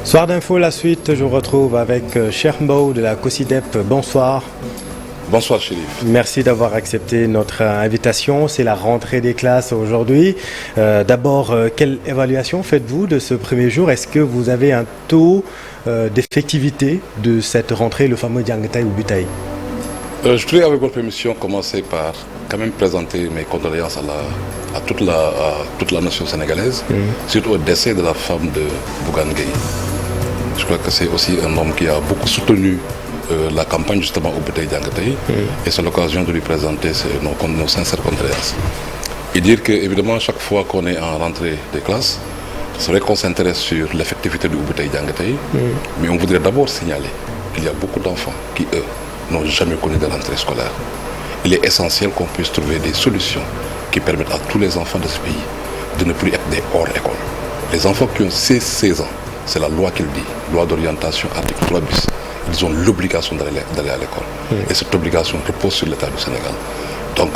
Soir d'info, la suite, je vous retrouve avec Chermbo de la COSIDEP. Bonsoir. Bonsoir Chérif. Merci d'avoir accepté notre invitation. C'est la rentrée des classes aujourd'hui. D'abord, quelle évaluation faites-vous de ce premier jour? Est-ce que vous avez un taux d'effectivité de cette rentrée, le fameux Diangatay ou Butay? Je voudrais, avec votre permission, commencer par quand même présenter mes condoléances à toute la nation sénégalaise, surtout au décès de la femme de Bougane Gueye. Je crois que c'est aussi un homme qui a beaucoup soutenu la campagne justement au Butay Diangatay, et c'est l'occasion de lui présenter nos sincères condoléances. Et dire que, évidemment, chaque fois qu'on est en rentrée des classes, c'est vrai qu'on s'intéresse sur l'effectivité du Butay Diangatay, mais on voudrait d'abord signaler qu'il y a beaucoup d'enfants qui, eux, n'ont jamais connu de rentrée scolaire. Il est essentiel qu'on puisse trouver des solutions qui permettent à tous les enfants de ce pays de ne plus être des hors-école. Les enfants qui ont 16 ans, c'est la loi qui le dit, loi d'orientation, article 3 bis. Ils ont l'obligation d'aller à l'école. Et cette obligation repose sur l'État du Sénégal. Donc,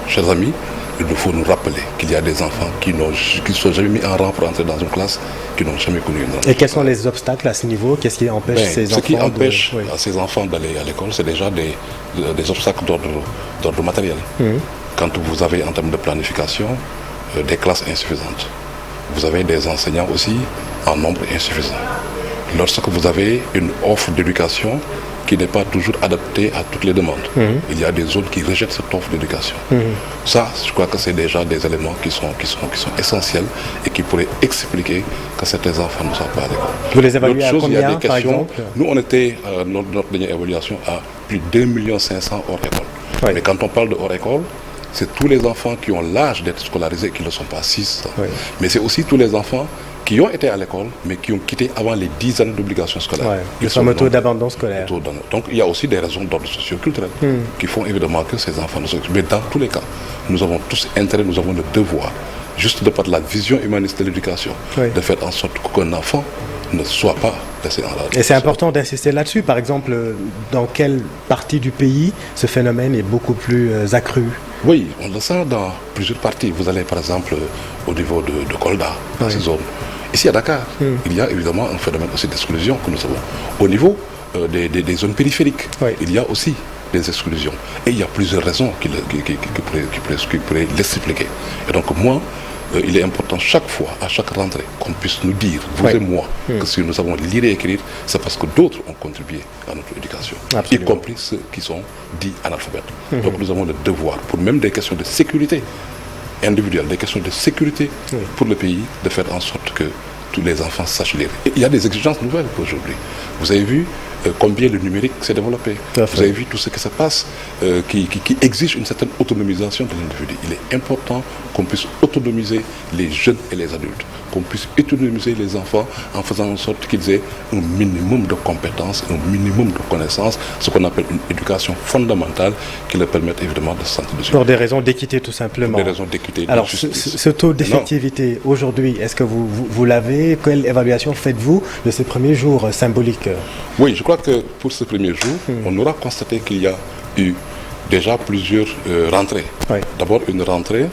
chers amis, il nous faut nous rappeler qu'il y a des enfants qui ne sont jamais mis en rang pour entrer dans une classe, qui n'ont jamais connu une rentrée. Et quels sont les obstacles à ce niveau? Qu'est-ce qui empêche ces enfants? Ce qui empêche ces enfants d'aller à l'école, c'est déjà des obstacles d'ordre matériel. Quand vous avez en termes de planification des classes insuffisantes, vous avez des enseignants aussi en nombre insuffisant. Lorsque vous avez une offre d'éducation qui n'est pas toujours adaptée à toutes les demandes, il y a des zones qui rejettent cette offre d'éducation. Ça, je crois que c'est déjà des éléments qui sont essentiels et qui pourraient expliquer que certains enfants ne sont pas à l'école. Vous les évaluez à combien, par exemple? Nous, on était, notre dernière évaluation, à plus de 2 500 000 hors école. Mais quand on parle de hors école, c'est tous les enfants qui ont l'âge d'être scolarisés et qui ne le sont pas à 6 ans. Mais c'est aussi tous les enfants qui ont été à l'école, mais qui ont quitté avant les 10 années d'obligation scolaire. Ils sont au taux d'abandon scolaire. Donc il y a aussi des raisons d'ordre socio-culturel qui font évidemment que ces enfants ne sont... Mais dans tous les cas, nous avons tous intérêt, nous avons le devoir, juste de par la vision humaniste de l'éducation, de faire en sorte qu'un enfant ne soit pas laissé en rade. Et c'est important d'insister là-dessus. Par exemple, dans quelle partie du pays ce phénomène est beaucoup plus accru? Oui, on le sent dans plusieurs parties. Vous allez par exemple au niveau de Kolda, dans ces zones. Ici à Dakar, il y a évidemment un phénomène aussi d'exclusion que nous avons. Au niveau des zones périphériques, il y a aussi des exclusions. Et il y a plusieurs raisons qui pourraient l'expliquer. Et donc moi, il est important chaque fois, à chaque rentrée, qu'on puisse nous dire, vous et moi, que si nous avons lire et écrire, c'est parce que d'autres ont contribué à notre éducation, y compris ceux qui sont dits analphabètes. Donc nous avons le devoir, pour même des questions de sécurité individuelle, des questions de sécurité pour le pays, de faire en sorte que tous les enfants sachent lire. Et il y a des exigences nouvelles aujourd'hui. Vous avez vu combien le numérique s'est développé. Vous avez vu tout ce qui se passe qui exige une certaine autonomisation de l'individu. Il est important qu'on puisse autonomiser les jeunes et les adultes, qu'on puisse autonomiser les enfants en faisant en sorte qu'ils aient un minimum de compétences, un minimum de connaissances, ce qu'on appelle une éducation fondamentale qui leur permette évidemment de se sentir dessus. Pour des raisons d'équité tout simplement. Pour des raisons d'équité. Alors ce taux d'effectivité aujourd'hui, est-ce que vous l'avez? Quelle évaluation faites-vous de ces premiers jours symboliques? Oui, je crois que pour ce premier jour, on aura constaté qu'il y a eu déjà plusieurs rentrées. D'abord une rentrée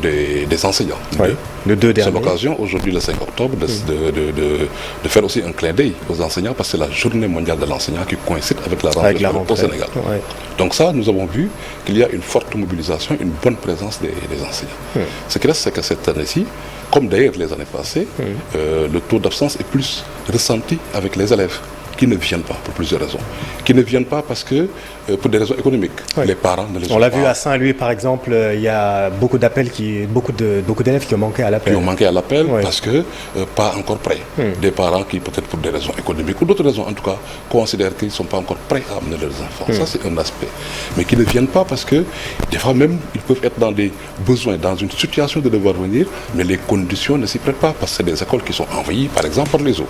des enseignants. Le 2 dernier. C'est l'occasion aujourd'hui, le 5 octobre, de faire aussi un clin d'œil aux enseignants parce que c'est la journée mondiale de l'enseignant qui coïncide avec la rentrée au Sénégal. Donc ça, nous avons vu qu'il y a une forte mobilisation, une bonne présence des enseignants. Ce qui reste, c'est que cette année-ci, comme d'ailleurs les années passées, le taux d'absence est plus ressenti avec les élèves qui ne viennent pas pour plusieurs raisons. Qui ne viennent pas parce que, pour des raisons économiques, les parents ne les ont pas. On l'a vu à Saint-Louis par exemple, il y a beaucoup d'élèves qui ont manqué à l'appel. Qui ont manqué à l'appel parce que pas encore prêts. Des parents qui, peut-être pour des raisons économiques ou d'autres raisons en tout cas, considèrent qu'ils ne sont pas encore prêts à amener leurs enfants. Ça c'est un aspect. Mais qui ne viennent pas parce que des fois même, ils peuvent être dans des besoins, dans une situation de devoir venir, mais les conditions ne s'y prêtent pas parce que c'est des écoles qui sont envahies par exemple par les eaux.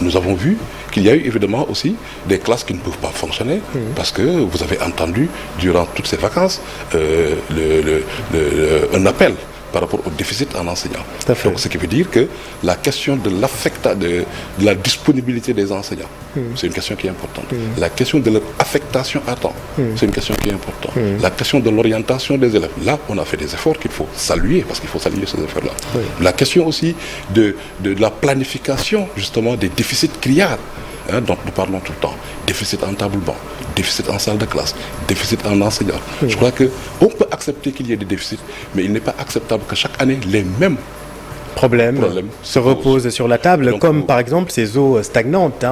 Nous avons vu qu'il y a eu évidemment aussi des classes qui ne peuvent pas fonctionner parce que vous avez entendu durant toutes ces vacances un appel par rapport au déficit en enseignants. Donc, ce qui veut dire que la question de la disponibilité des enseignants, c'est une question qui est importante. La question de leur affectation à temps, c'est une question qui est importante. La question de l'orientation des élèves, là, on a fait des efforts qu'il faut saluer, parce qu'il faut saluer ces efforts-là. La question aussi de la planification, justement, des déficits criards, dont nous parlons tout le temps. Déficit en table-banc, déficit en salle de classe, déficit en enseignants. Je crois qu'on peut accepter qu'il y ait des déficits, mais il n'est pas acceptable que chaque année, les mêmes problèmes se reposent sur la table, donc, comme par exemple ces eaux stagnantes.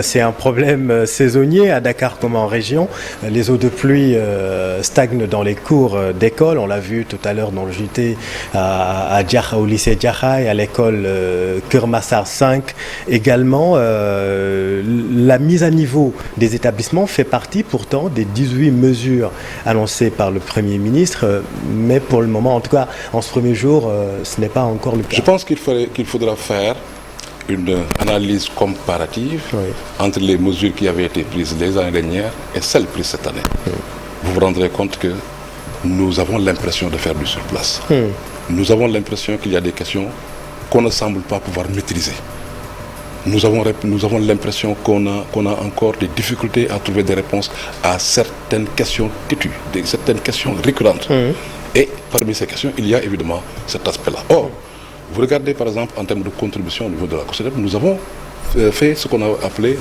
C'est un problème saisonnier à Dakar comme en région. Les eaux de pluie stagnent dans les cours d'école. On l'a vu tout à l'heure dans le JT au lycée Djaha et à l'école Kermassar 5 également. La mise à niveau des établissements fait partie pourtant des 18 mesures annoncées par le Premier ministre, mais pour le moment, en tout cas en ce premier jour, ce n'est pas encore le cas. Je pense qu'il faudra faire une analyse comparative entre les mesures qui avaient été prises les années dernières et celles prises cette année. Vous vous rendrez compte que nous avons l'impression de faire du surplace. Nous avons l'impression qu'il y a des questions qu'on ne semble pas pouvoir maîtriser. Nous avons l'impression qu'on a encore des difficultés à trouver des réponses à certaines questions têtues, certaines questions récurrentes. Et parmi ces questions, il y a évidemment cet aspect-là. Or, vous regardez par exemple en termes de contribution au niveau de la COSEDEP, nous avons fait ce qu'on a appelé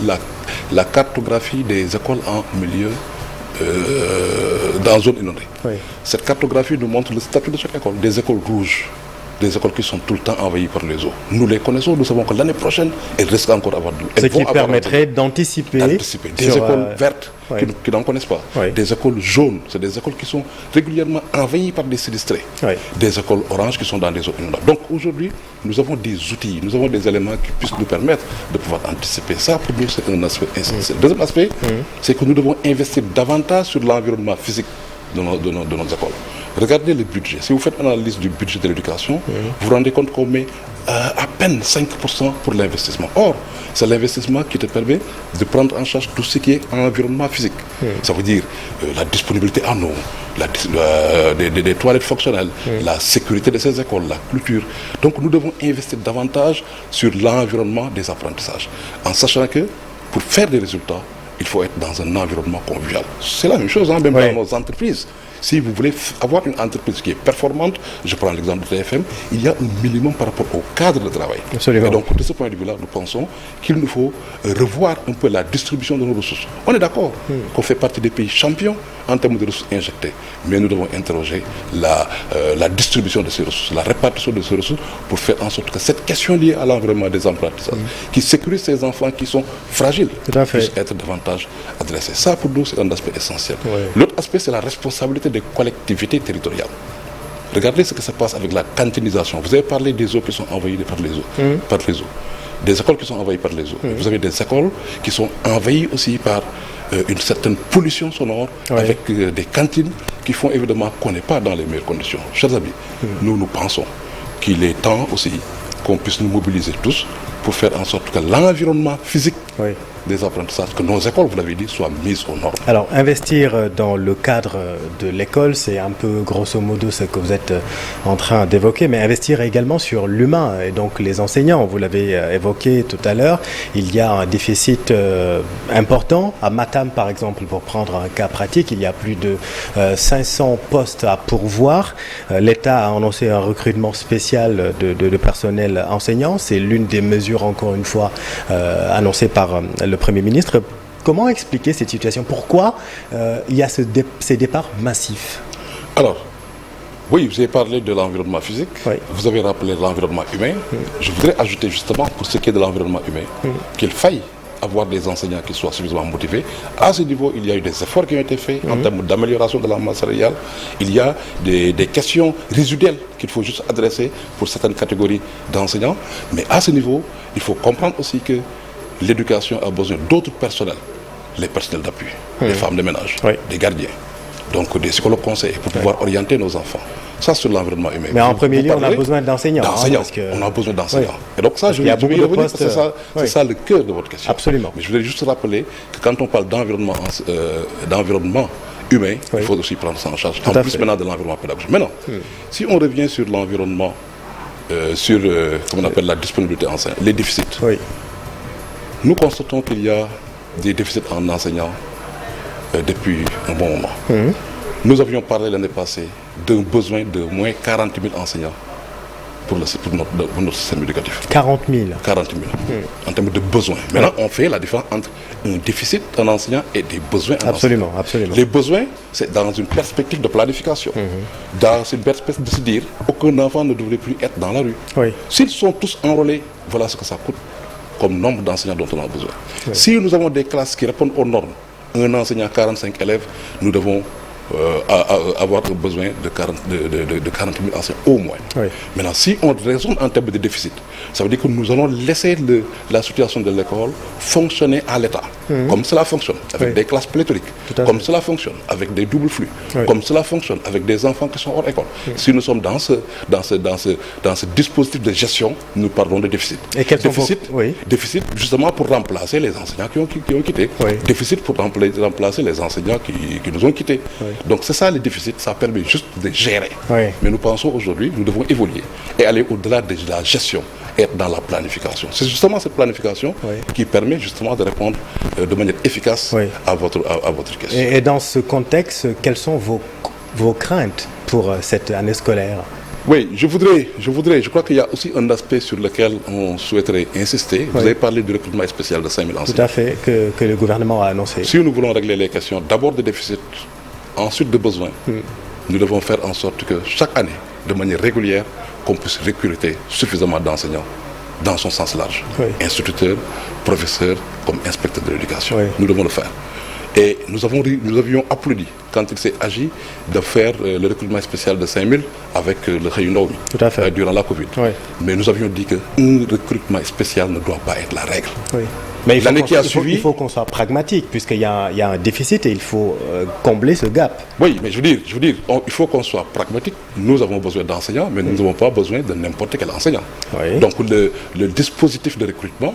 la cartographie des écoles en milieu dans zone inondée. Cette cartographie nous montre le statut de chaque école, des écoles rouges, des écoles qui sont tout le temps envahies par les eaux. Nous les connaissons, nous savons que l'année prochaine, elles risquent encore d'avoir de l'eau. Ce qui permettrait d'anticiper. Des écoles vertes qui n'en connaissent pas. Des écoles jaunes, c'est des écoles qui sont régulièrement envahies par des sinistrés. Des écoles oranges qui sont dans des zones inondables. Donc aujourd'hui, nous avons des outils, nous avons des éléments qui puissent nous permettre de pouvoir anticiper. Ça, pour nous, c'est un aspect essentiel. Deuxième aspect, c'est que nous devons investir davantage sur l'environnement physique de nos écoles. Regardez le budget. Si vous faites une analyse du budget de l'éducation, vous vous rendez compte qu'on met à peine 5% pour l'investissement. Or, c'est l'investissement qui te permet de prendre en charge tout ce qui est environnement physique. Ça veut dire la disponibilité en eau, des toilettes fonctionnelles, la sécurité de ces écoles, la culture. Donc nous devons investir davantage sur l'environnement des apprentissages, en sachant que pour faire des résultats, il faut être dans un environnement convivial. C'est la même chose, même dans nos entreprises. Si vous voulez avoir une entreprise qui est performante, je prends l'exemple de TFM, il y a un minimum par rapport au cadre de travail. Absolument. Et donc, de ce point de vue-là, nous pensons qu'il nous faut revoir un peu la distribution de nos ressources. On est d'accord qu'on fait partie des pays champions en termes de ressources injectées, mais nous devons interroger la distribution de ces ressources, la répartition de ces ressources pour faire en sorte que cette question liée à l'environnement des apprentissages, qui sécurise ces enfants qui sont fragiles, puisse être davantage adressée. Ça, pour nous, c'est un aspect essentiel. L'autre aspect, c'est la responsabilité des collectivités territoriales. Regardez ce qui se passe avec la cantinisation. Vous avez parlé des eaux qui sont envahies par les eaux. Des écoles qui sont envahies par les eaux. Vous avez des écoles qui sont envahies aussi par une certaine pollution sonore avec des cantines qui font évidemment qu'on n'est pas dans les meilleures conditions. Chers amis, nous pensons qu'il est temps aussi qu'on puisse nous mobiliser tous pour faire en sorte que l'environnement physique des apprentissages, que nos écoles, vous l'avez dit, soient mises aux normes. Alors, investir dans le cadre de l'école, c'est un peu grosso modo ce que vous êtes en train d'évoquer, mais investir également sur l'humain et donc les enseignants. Vous l'avez évoqué tout à l'heure, il y a un déficit important. À Matam, par exemple, pour prendre un cas pratique, il y a plus de 500 postes à pourvoir. L'État a annoncé un recrutement spécial de personnel enseignant. C'est l'une des mesures, encore une fois, annoncées par le Premier ministre. Comment expliquer cette situation? Pourquoi il y a ces départs massifs? Alors, oui, vous avez parlé de l'environnement physique, vous avez rappelé l'environnement humain. Je voudrais ajouter justement, pour ce qui est de l'environnement humain, qu'il faille avoir des enseignants qui soient suffisamment motivés. À ce niveau, il y a eu des efforts qui ont été faits en termes d'amélioration de la masse salariale. Il y a des questions résiduelles qu'il faut juste adresser pour certaines catégories d'enseignants. Mais à ce niveau, il faut comprendre aussi que l'éducation a besoin d'autres personnels, les personnels d'appui, les femmes de ménage, des gardiens, donc des psychologues conseillers pour pouvoir orienter nos enfants. Ça, sur l'environnement humain. Mais en premier lieu, on a besoin d'enseignants. On a besoin d'enseignants. Et donc ça, je vais y revenir, parce que c'est ça le cœur de votre question. Absolument. Mais je voulais juste rappeler que quand on parle d'environnement humain, il faut aussi prendre ça en charge. En plus maintenant de l'environnement pédagogique. Maintenant, si on revient sur l'environnement, sur comment on appelle la disponibilité enseignante, les déficits. Nous constatons qu'il y a des déficits en enseignants depuis un bon moment. Nous avions parlé l'année passée d'un besoin de moins 40 000 enseignants pour notre système éducatif. 40 000. 40 000 en termes de besoins. Maintenant, on fait la différence entre un déficit en enseignant et des besoins en Absolument, enseignant. absolument. Les besoins, c'est dans une perspective de planification. Dans une perspective de se dire aucun enfant ne devrait plus être dans la rue. S'ils sont tous enrôlés, voilà ce que ça coûte comme nombre d'enseignants dont on a besoin. Si nous avons des classes qui répondent aux normes, un enseignant 45 élèves, nous devons avoir besoin de 40 000 enseignants au moins. Maintenant, si on raisonne en termes de déficit, ça veut dire que nous allons laisser la situation de l'école fonctionner à l'état, comme cela fonctionne, avec des classes pléthoriques, comme cela fonctionne, avec des doubles flux, comme cela fonctionne, avec des enfants qui sont hors école. Si nous sommes dans ce dispositif de gestion, nous parlons de déficit. Et quels déficit justement pour remplacer les enseignants qui ont quitté. Déficit pour remplacer les enseignants qui nous ont quittés. Donc c'est ça le déficit, ça permet juste de gérer. Mais nous pensons aujourd'hui, nous devons évoluer et aller au-delà de la gestion, être dans la planification. C'est justement cette planification qui permet justement de répondre de manière efficace à votre question. Et dans ce contexte, quelles sont vos craintes pour cette année scolaire ? Oui, je crois qu'il y a aussi un aspect sur lequel on souhaiterait insister. Vous avez parlé du recrutement spécial de 5 000 enseignants. Tout à fait, que le gouvernement a annoncé. Si nous voulons régler les questions d'abord de déficit, ensuite de besoins, nous devons faire en sorte que chaque année, de manière régulière, qu'on puisse recruter suffisamment d'enseignants dans son sens large. Instituteurs, professeurs, comme inspecteurs de l'éducation. Nous devons le faire. Et nous avions applaudi quand il s'est agi de faire le recrutement spécial de 5 000 avec le Réunion durant la Covid. Mais nous avions dit qu'un recrutement spécial ne doit pas être la règle. Mais il faut qu'on soit pragmatique, puisqu'il y a un déficit et il faut combler ce gap. Oui, mais je veux dire, il faut qu'on soit pragmatique. Nous avons besoin d'enseignants, mais nous n'avons pas besoin de n'importe quel enseignant. Donc le dispositif de recrutement,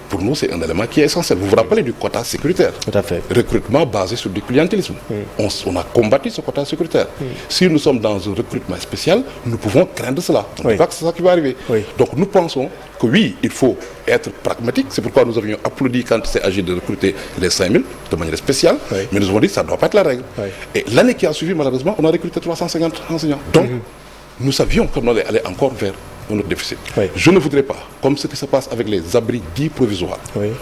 pour nous, c'est un élément qui est essentiel. Vous vous rappelez du quota sécuritaire. Tout à fait. Recrutement basé sur du clientélisme. On a combattu ce quota sécuritaire. Si nous sommes dans un recrutement spécial, nous pouvons craindre cela. On ne dit pas que c'est ça qui va arriver. Donc nous pensons que oui, il faut être pragmatique. C'est pourquoi nous avions applaudi quand il s'est agi de recruter les 5 000 de manière spéciale. Mais nous avons dit que ça ne doit pas être la règle. Et l'année qui a suivi, malheureusement, on a recruté 350 enseignants. Donc, nous savions qu'on allait aller encore vers un autre déficit. Je ne voudrais pas, comme ce qui se passe avec les abris dits provisoires,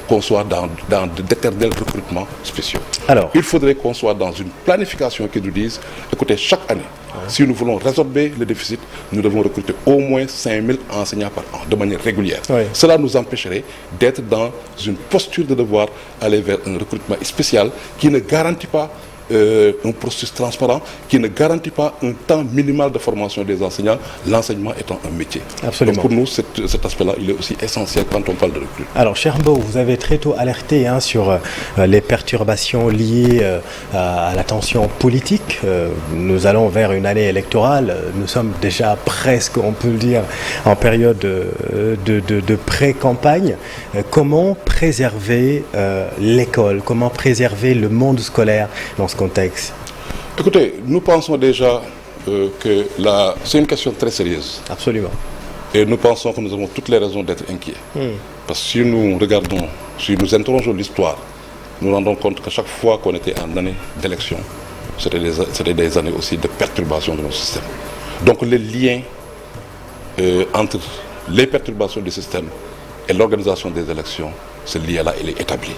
qu'on soit dans d'éternels recrutements spéciaux. Alors, il faudrait qu'on soit dans une planification qui nous dise, écoutez, chaque année, si nous voulons résorber le déficit, nous devons recruter au moins 5 000 enseignants par an, de manière régulière. Cela nous empêcherait d'être dans une posture de devoir aller vers un recrutement spécial qui ne garantit pas un processus transparent, qui ne garantit pas un temps minimal de formation des enseignants, l'enseignement étant un métier. Absolument. Donc pour nous, cet aspect-là, il est aussi essentiel quand on parle de recrutement. Alors, cher Mbow, vous avez très tôt alerté sur les perturbations liées à la tension politique. Nous allons vers une année électorale. Nous sommes déjà presque, on peut le dire, en période de pré-campagne. Comment préserver l'école? Comment préserver le monde scolaire dans ce contexte? Écoutez, nous pensons déjà que c'est une question très sérieuse. Absolument. Et nous pensons que nous avons toutes les raisons d'être inquiets. Parce que si nous regardons, si nous interrogeons l'histoire, nous nous rendons compte qu'à chaque fois qu'on était en année d'élection, c'était des années aussi de perturbation de notre système. Donc le lien entre les perturbations du système et l'organisation des élections, ce lien-là, il est établi.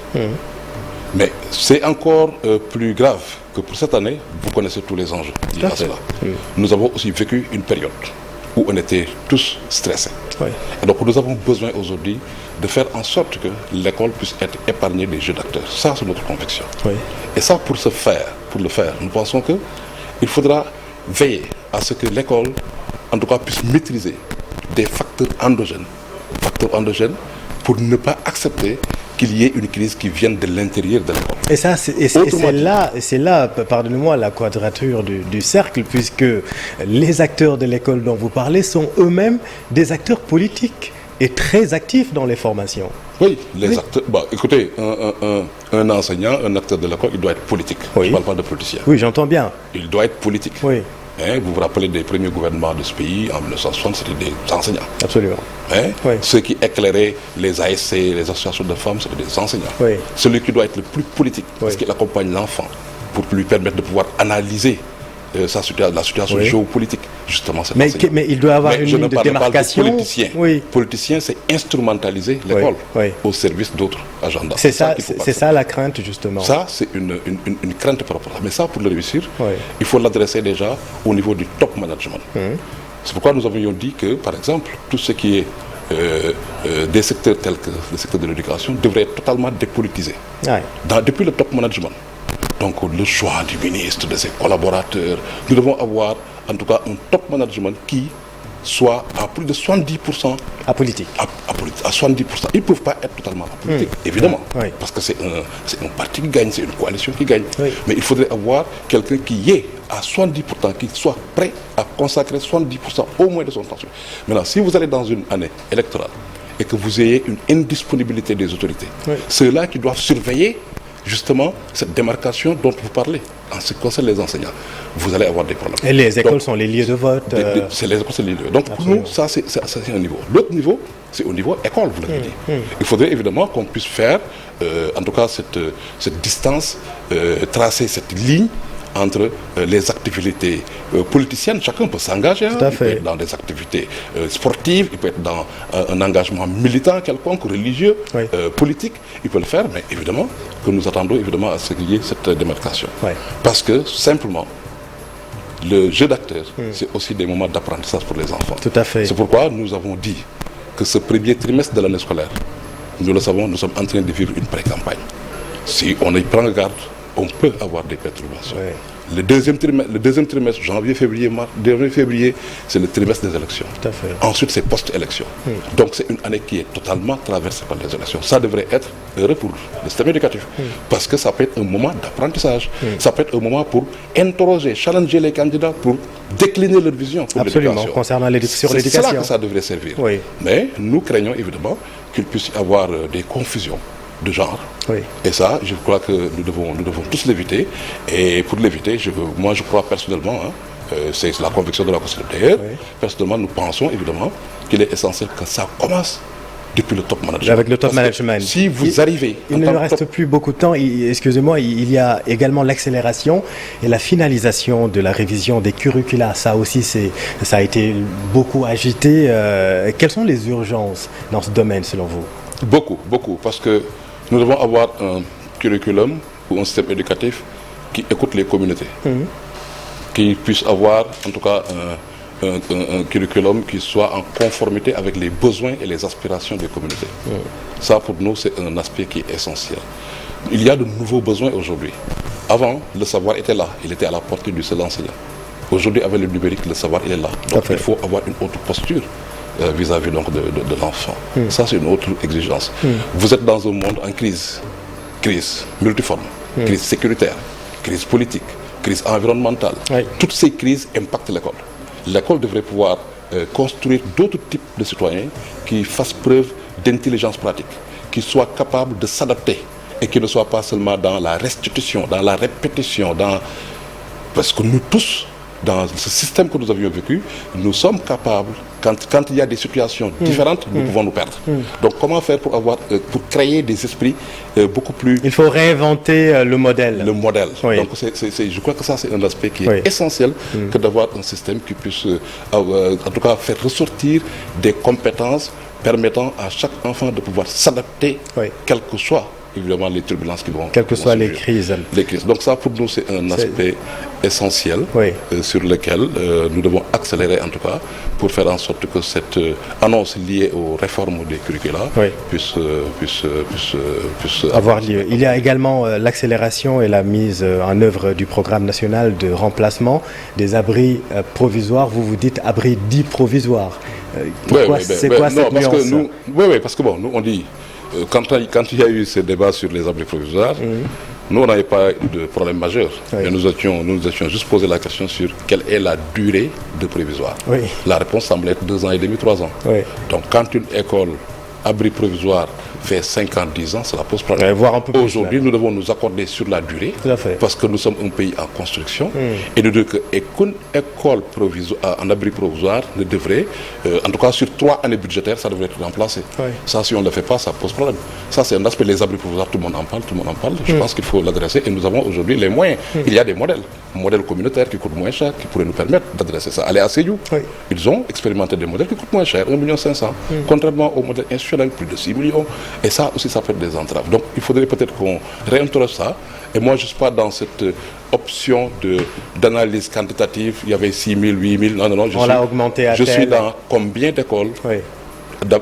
Mais c'est encore plus grave que pour cette année, vous connaissez tous les enjeux liés à cela. Nous avons aussi vécu une période où on était tous stressés. Et donc nous avons besoin aujourd'hui de faire en sorte que l'école puisse être épargnée des jeux d'acteurs. Ça, c'est notre conviction. Et ça, pour le faire, nous pensons qu'il faudra veiller à ce que l'école, en tout cas, puisse maîtriser des facteurs endogènes pour ne pas accepter qu'il y ait une crise qui vienne de l'intérieur de l'école. Et ça, c'est là, pardonnez-moi, la quadrature du cercle, puisque les acteurs de l'école dont vous parlez sont eux-mêmes des acteurs politiques est très actif dans les formations. Oui, les acteurs. Écoutez, un enseignant, un acteur de l'école, il doit être politique. Je ne parle pas de politicien. Oui, j'entends bien. Il doit être politique. Oui. Vous vous rappelez des premiers gouvernements de ce pays, en 1960, c'était des enseignants. Absolument. Oui. Ceux qui éclairaient les ASC, les associations de femmes, c'était des enseignants. Oui. Celui qui doit être le plus politique, parce qu'il accompagne l'enfant, pour lui permettre de pouvoir analyser la situation géopolitique, justement. Mais il doit avoir une ligne de démarcation. Pas de politicien. Oui. Politicien, c'est instrumentaliser l'école au service d'autres agendas. C'est ça la crainte, justement. Ça, c'est une crainte par rapport à ça. Mais ça, pour le réussir, il faut l'adresser déjà au niveau du top management. C'est pourquoi nous avions dit que, par exemple, tout ce qui est des secteurs tels que le secteur de l'éducation devrait être totalement dépolitisé. Depuis le top management. Donc le choix du ministre, de ses collaborateurs, nous devons avoir en tout cas un top management qui soit à plus de 70% apolitique. À 70%. Ils ne peuvent pas être totalement apolitiques, évidemment, parce que c'est un parti qui gagne, c'est une coalition qui gagne. Mais il faudrait avoir quelqu'un qui est à 70%, qui soit prêt à consacrer 70% au moins de son temps. Maintenant, si vous allez dans une année électorale et que vous ayez une indisponibilité des autorités, ceux-là qui doivent surveiller justement cette démarcation dont vous parlez en ce qui concerne les enseignants, vous allez avoir des problèmes. Et les écoles sont les lieux de vote. C'est les écoles, c'est les lieux. Donc pour nous, ça c'est un niveau. L'autre niveau, c'est au niveau école, vous l'avez dit. Il faudrait évidemment qu'on puisse faire, en tout cas cette distance, tracer cette ligne entre les activités politiciennes. Chacun peut s'engager, il peut être dans des activités sportives, il peut être dans un engagement militant quelconque, religieux, politique, il peut le faire, mais évidemment que nous attendons évidemment à ce qu'il y ait cette démarcation. Parce que simplement, le jeu d'acteur, c'est aussi des moments d'apprentissage pour les enfants. Tout à fait. C'est pourquoi nous avons dit que ce premier trimestre de l'année scolaire, nous le savons, nous sommes en train de vivre une pré-campagne. Si on y prend garde, on peut avoir des perturbations. Le deuxième trimestre, janvier, février, c'est le trimestre des élections. Tout à fait. Ensuite, c'est post-élection. Donc, c'est une année qui est totalement traversée par les élections. Ça devrait être heureux pour le système éducatif. Parce que ça peut être un moment d'apprentissage. Ça peut être un moment pour interroger, challenger les candidats pour décliner leur vision pour l'éducation. Concernant l'éducation. C'est ça que ça devrait servir. Mais nous craignons évidemment qu'il puisse y avoir des confusions de genre. Et ça, je crois que nous devons tous l'éviter. Et pour l'éviter, moi je crois personnellement, c'est la conviction de la Constitution. Personnellement, nous pensons évidemment qu'il est essentiel que ça commence depuis le top management. Avec le top management. Si vous arrivez... Il ne nous reste plus beaucoup de temps. Excusez-moi, il y a également l'accélération et la finalisation de la révision des curricula. Ça aussi, ça a été beaucoup agité. Quelles sont les urgences dans ce domaine, selon vous? Beaucoup, parce que nous devons avoir un curriculum ou un système éducatif qui écoute les communautés, qui puisse avoir en tout cas un curriculum qui soit en conformité avec les besoins et les aspirations des communautés. Ça, pour nous, c'est un aspect qui est essentiel. Il y a de nouveaux besoins aujourd'hui. Avant, le savoir était là, il était à la portée du seul enseignant. Aujourd'hui, avec le numérique, le savoir il est là. Donc, il faut avoir une autre posture vis-à-vis donc de l'enfant. Ça, c'est une autre exigence. Vous êtes dans un monde en crise multiforme, crise sécuritaire, crise politique, crise environnementale. Toutes ces crises impactent l'école. L'école devrait pouvoir construire d'autres types de citoyens qui fassent preuve d'intelligence pratique, qui soient capables de s'adapter et qui ne soient pas seulement dans la restitution, dans la répétition, parce que nous tous, dans ce système que nous avions vécu, nous sommes capables, quand il y a des situations différentes, nous pouvons nous perdre. Donc comment faire pour créer des esprits beaucoup plus... Il faut réinventer le modèle. Le modèle. Donc je crois que ça c'est un aspect qui est essentiel, que d'avoir un système qui puisse en tout cas faire ressortir des compétences permettant à chaque enfant de pouvoir s'adapter, quel que soit évidemment les turbulences qui vont... Quelles que soient les crises. Donc ça, pour nous, c'est un aspect essentiel sur lequel nous devons accélérer, en tout cas, pour faire en sorte que cette annonce liée aux réformes des curricula puisse avoir lieu. Il y a également l'accélération et la mise en œuvre du programme national de remplacement des abris provisoires. Vous dites abris dits provisoires. C'est quoi cette nuance? Parce que bon, nous, on dit... Quand il y a eu ces débats sur les abris provisoires, Nous, on n'avait pas de problème majeur. Oui. Mais nous étions juste posé la question sur quelle est la durée de provisoire. Oui. La réponse semblait être 2 ans et demi, 3 ans. Oui. Donc, quand une école abri provisoire fait 5 ans, 10 ans, cela pose problème. Voire un peu plus. Aujourd'hui, nous devons nous accorder sur la durée, Tout à fait. parce que nous sommes un pays en construction, et nous devons qu'une école en abri provisoire ne devrait, en tout cas sur 3 années budgétaires, ça devrait être remplacé. Oui. Ça, si on ne le fait pas, ça pose problème. Ça, c'est un aspect, les abris provisoires, tout le monde en parle, Je pense qu'il faut l'adresser, et nous avons aujourd'hui les moyens. Il y a des modèles communautaires qui coûtent moins cher, qui pourraient nous permettre d'adresser ça. Allez à Sédhiou, ils ont expérimenté des modèles qui coûtent moins cher, 1,5 million, contrairement au modèle institutionnel, plus de 6 millions. Et ça aussi, ça fait des entraves. Donc, il faudrait peut-être qu'on réinterroge ça. Et moi, je ne suis pas dans cette option d'analyse quantitative. Il y avait 6 000, 8 000. Non. On l'a augmenté à Je suis tel. dans combien d'écoles Oui.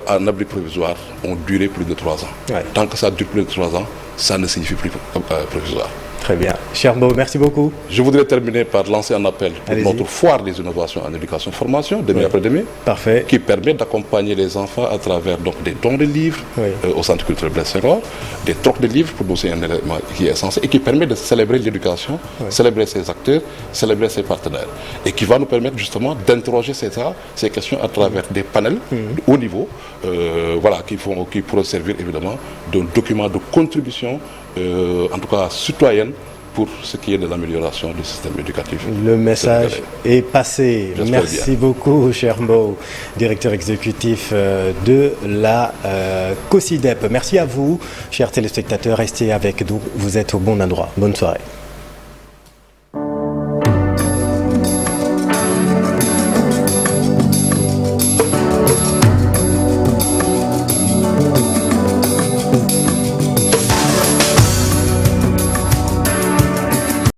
en abri provisoire ont duré plus de 3 ans. Ouais. Tant que ça dure plus de 3 ans, ça ne signifie plus provisoire. Très bien. Cher Mbo, merci beaucoup. Je voudrais terminer par lancer un appel pour Allez-y. notre foire des innovations en éducation et formation, demain après-demain, Parfait. qui permet d'accompagner les enfants à travers donc, des dons de livres au Centre culturel Blaise Senghor, des trocs de livres pour nous, c'est un élément qui est essentiel et qui permet de célébrer l'éducation, célébrer ses acteurs, célébrer ses partenaires et qui va nous permettre justement d'interroger ces questions à travers des panels de haut niveau qui pourront servir évidemment d'un document de contribution, en tout cas citoyenne, pour ce qui est de l'amélioration du système éducatif. Le message est passé. J'espère Merci bien. beaucoup, cher Mbo, directeur exécutif de la COSIDEP. Merci à vous, chers téléspectateurs. Restez avec nous. Vous êtes au bon endroit. Bonne soirée.